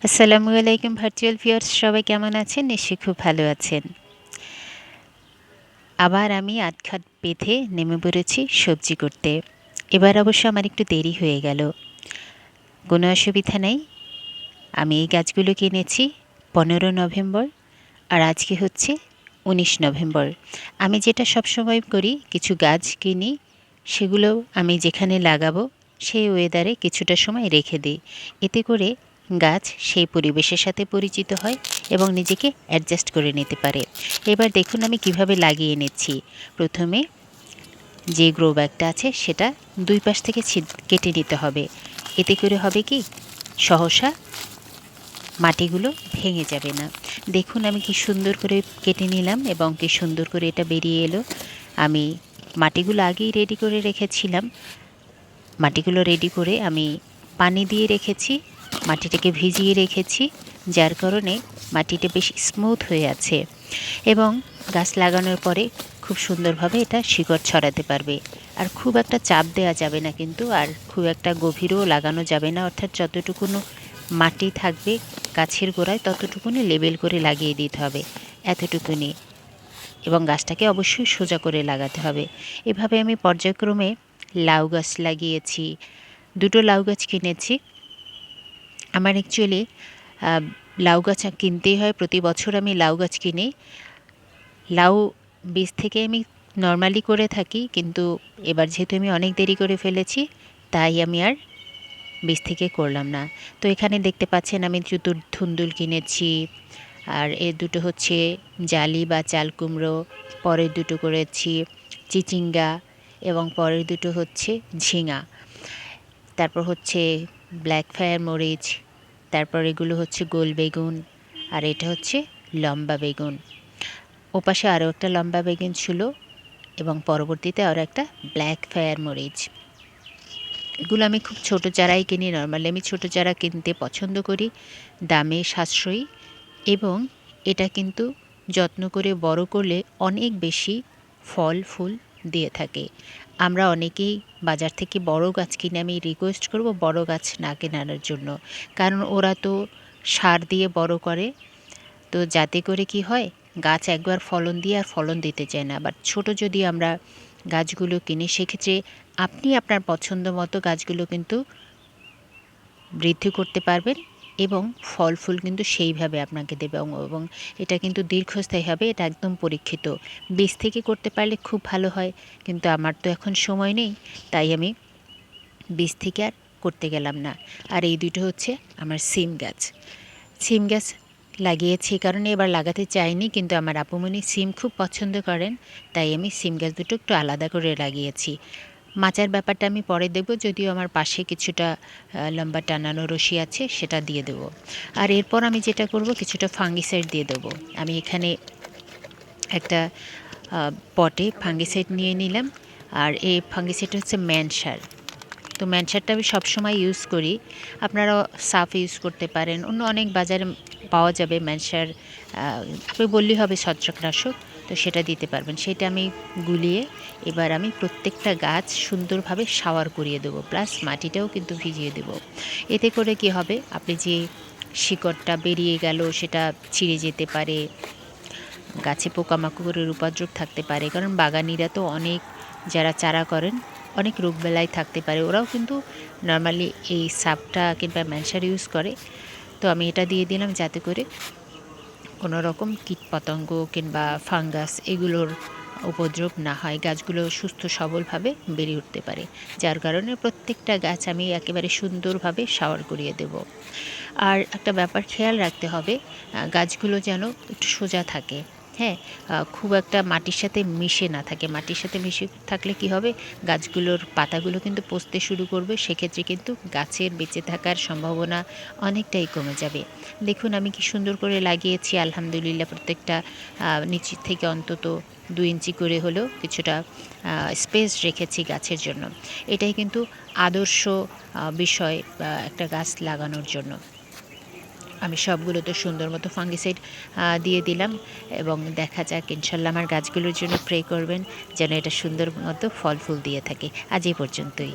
আসসালামু আলাইকুম virtual viewers, সবাই কেমন আছেন? নিশ্চয়ই খুব ভালো আছেন। আবার আমি আধঘাট বেঁধে নেমে পড়েছি সবজি করতে। এবার অবশ্য আমার একটু দেরি হয়ে গেল। কোনো অসুবিধা নেই। আমি এই গাছগুলো কিনেছি 15 নভেম্বর, আর আজকে হচ্ছে 19 নভেম্বর। আমি যেটা সবসময় করি, কিছু গাছ কিনি, সেগুলো আমি যেখানে লাগাবো সেই ওয়েদারে কিছুটা সময় রেখে দিই। এতে করে গাছ সেই পরিবেশের সাথে পরিচিত হয় এবং নিজেকে অ্যাডজাস্ট করে নিতে পারে। এবার দেখুন আমি কিভাবে লাগিয়ে নিচ্ছি। প্রথমে যে গ্রো ব্যাগটা আছে সেটা দুই পাশ থেকে কেটে নিতে হবে। এতে করে হবে কি, সহসা মাটিগুলো ভেঙে যাবে না। দেখুন আমি কি সুন্দর করে কেটে নিলাম এবং কি সুন্দর করে এটা বেরিয়ে এলো। আমি মাটিগুলো আগেই রেডি করে রেখেছিলাম। মাটিগুলো রেডি করে আমি পানি দিয়ে রেখেছি, মাটিটাকে ভিজিয়ে রেখেছি, যার কারণে মাটিটা বেশ স্মুথ হয়ে আছে এবং গাছ লাগানোর পরে খুব সুন্দরভাবে এটা শিকড় ছড়াতে পারবে। আর খুব একটা চাপ দেওয়া যাবে না কিন্তু, আর খুব একটা গভীরও লাগানো যাবে না, অর্থাৎ যতটুকুনো মাটি থাকবে গাছের গোড়ায় ততটুকুনি লেবেল করে লাগিয়ে দিতে হবে, এতটুকুনি। এবং গাছটাকে অবশ্যই সোজা করে লাগাতে হবে। এভাবে আমি পর্যায়ক্রমে লাউ গাছ লাগিয়েছি, 2টো লাউ গাছ কিনেছি। আমার অ্যাকচুয়ালি লাউ গাছ কিনতেই হয়, প্রতি বছর আমি লাউ গাছ কিনি। লাউ বীজ থেকে আমি নর্মালি করে থাকি, কিন্তু এবার যেহেতু আমি অনেক দেরি করে ফেলেছি, তাই আমি আর বীজ থেকে করলাম না। তো এখানে দেখতে পাচ্ছেন আমি দুটো ধুন্দুল কিনেছি, আর এ দুটো হচ্ছে জালি বা চাল কুমড়ো, পরের দুটো করেছি চিচিঙ্গা এবং পরের দুটো হচ্ছে ঝিঙা। তারপর হচ্ছে ব্ল্যাক ফায়ার মরিচ, তারপর এগুলো হচ্ছে গোল বেগুন, আর এটা হচ্ছে লম্বা বেগুন। ওপাশে আরও একটা লম্বা বেগুন ছিল এবং পরবর্তীতে আরও একটা ব্ল্যাক ফায়ার মরিচ। এগুলো আমি খুব ছোটো চারাই কিনি। নর্মালি আমি ছোটো চারা কিনতে পছন্দ করি, দামে সাশ্রয়ী, এবং এটা কিন্তু যত্ন করে বড় করলে অনেক বেশি ফল ফুল দিয়ে থাকে। আমরা অনেকেই বাজার থেকে বড় গাছ কিনে, আমি রিকোয়েস্ট করব বড় গাছ না কেনার জন্য, কারণ ওরা তো সার দিয়ে বড় করে। তো যাতে করে কি হয়, গাছ একবার ফলন দিয়ে আর ফলন দিতে চায় না। বাট ছোট যদি আমরা গাছগুলো কিনি, সেক্ষেত্রে আপনি আপনার পছন্দ মতো গাছগুলো কিন্তু বৃদ্ধি করতে পারবেন এবং ফল ফুল কিন্তু সেইভাবে আপনাকে দেবে, এবং এটা কিন্তু দীর্ঘস্থায়ী হবে। এটা একদম পরীক্ষিত। বীজ থেকে করতে পারলে খুব ভালো হয়, কিন্তু আমার তো এখন সময় নেই, তাই আমি বীজ থেকে আর করতে গেলাম না। আর এই দুটো হচ্ছে আমার সিম গাছ। সিম গাছ লাগিয়েছি কারণে এবার লাগাতে চাইনি, কিন্তু আমার আপুমনি সিম খুব পছন্দ করেন, তাই আমি সিম গাছ দুটো একটু আলাদা করে লাগিয়েছি। মাচার ব্যাপারটা আমি পরে দেবো, যদিও আমার পাশে কিছুটা লম্বা টানানো রশি আছে, সেটা দিয়ে দেবো। আর এরপর আমি যেটা করব, কিছুটা ফাঙ্গিসাইড দিয়ে দেবো। আমি এখানে একটা পটে ফাঙ্গিসাইড নিয়ে নিলাম, আর এই ফাঙ্গিসাইডটা হচ্ছে ম্যানসার। তো ম্যানসারটা আমি সবসময় ইউজ করি। আপনারাও সাফ ইউজ করতে পারেন, অন্য অনেক বাজারে পাওয়া যাবে ম্যানসার। আপনি বললেই হবে ছত্রাকনাশক, তো সেটা দিতে পারবেন। সেটা আমি গুলিয়ে এবার আমি প্রত্যেকটা গাছ সুন্দরভাবে শাওয়ার করিয়ে দেবো, প্লাস মাটিটাও কিন্তু ভিজিয়ে দেবো। এতে করে কি হবে, আপনি যে শিকড়টা বেরিয়ে গেল সেটা ছিঁড়ে যেতে পারে, গাছে পোকামাকড়ের উপদ্রব থাকতে পারে, কারণ বাগানিরা তো অনেক, যারা চারা করেন, অনেক রোগবেলায় থাকতে পারে, ওরাও কিন্তু নর্মালি এই সাপটা কিংবা ম্যানসার ইউজ করে। তো আমি এটা দিয়ে দিলাম যাতে করে কোনো রকম কীটপতঙ্গ কিংবা ফাঙ্গাস এগুলোর উপদ্রব না হয়, গাছগুলো সুস্থ সবলভাবে বেড়ে উঠতে পারে। যার কারণে প্রত্যেকটা গাছ আমি একেবারে সুন্দরভাবে শাওয়ার করিয়ে দেব। আর একটা ব্যাপার খেয়াল রাখতে হবে, গাছগুলো যেন একটু সোজা থাকে। হ্যাঁ, খুব একটা মাটির সাথে মিশে না থাকে। মাটির সাথে মিশে থাকলে কি হবে, গাছগুলোর পাতাগুলো কিন্তু পচতে শুরু করবে, সেক্ষেত্রে কিন্তু গাছের বেঁচে থাকার সম্ভাবনা অনেকটাই কমে যাবে। দেখুন আমি কি সুন্দর করে লাগিয়েছি, আলহামদুলিল্লাহ। প্রত্যেকটা নিচ থেকে অন্তত 2 ইঞ্চি করে হলেও কিছুটা স্পেস রেখেছি গাছের জন্য। এটাই কিন্তু আদর্শ বিষয় একটা গাছ লাগানোর জন্য। আমি সবগুলোতে সুন্দর মতো ফাঙ্গিসাইড দিয়ে দিলাম, এবং দেখা যাক, ইনশাল্লাহ আমার গাছগুলোর জন্য প্রে করবেন যেন এটা সুন্দর মতো ফল ফুল দিয়ে থাকে। আজ এই পর্যন্তই।